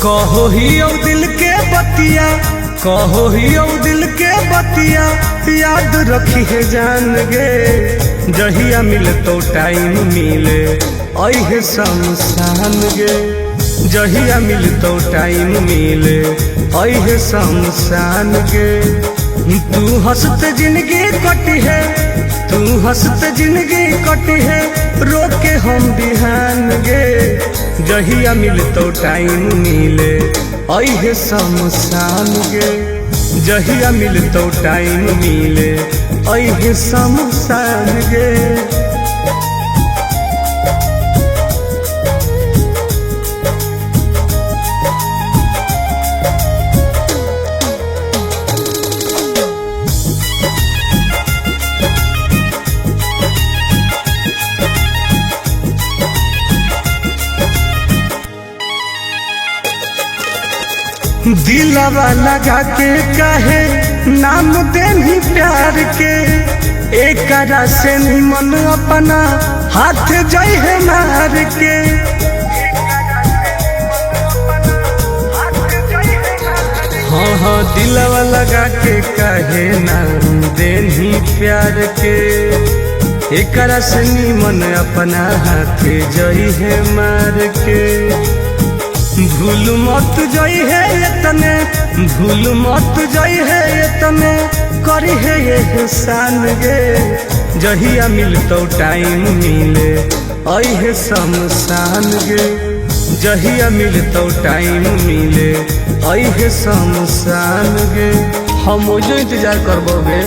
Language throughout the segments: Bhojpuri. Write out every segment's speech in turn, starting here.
कहो ही ओ दिल के बतिया, कहो ही ओ दिल के बतिया, याद रखी है जान गे। जहिया मिले तो टाइम मिले ऐहे शमशान गे। जहिया मिले तो टाइम मिले ऐहे शमशान गे। तू हंसते जिंदगी कटी है, तू हंसते जिंदगी कटी है, रोके हम बिहान गे। जहिया मिले तो टाइम मिले ऐहे शमशान गे। जहिया मिले तो टाइम मिले ऐहे शमशान गे। दिलवा लगा के काहे नाम देनी प्यार के, एक से निमन अपना हाथ जाई है मार के। हाँ हाँ दिलवा लगा के काहे नाम देनी प्यार के, एक से निमन अपना हाथ जाई है मार के। भूल मत जाई है इतने, भूल मत जाई है इतने, करी है ये एहसान गे। जहिया मिल तो टाइम मिले ऐहे शमशान गे। जहिया मिल तो टाइम मिले ऐहे शमशान गे। हम जो इंतजार करबोगे।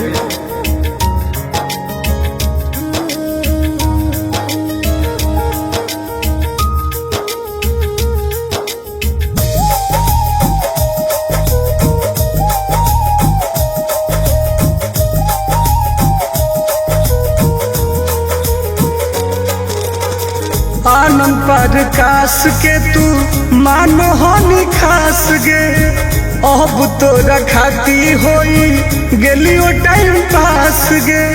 आनंद प्रकाश के तू मानो हनी खास गे। अब तोरा खाती होई गेली ओ टाइम पास गे।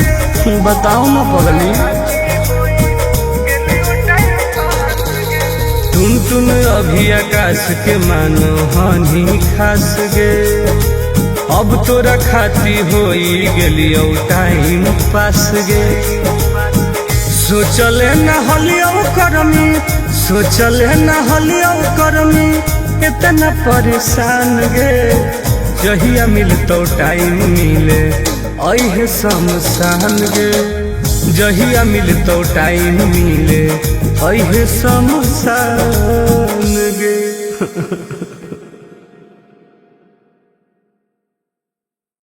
बताओ ना पगली, तुम तुम अभी आकाश के मानो हनी खास गे। अब तोरा खाती होई गेली ओ टाइम पास गे। सोचले न हलियो करमी, सोचले न हलियो करमी, इतना परेशान गे। जहिया मिल तो टाइम मिले ऐहे शमशान गे। जहिया मिल तो टाइम मिले ऐहे शमशान गे।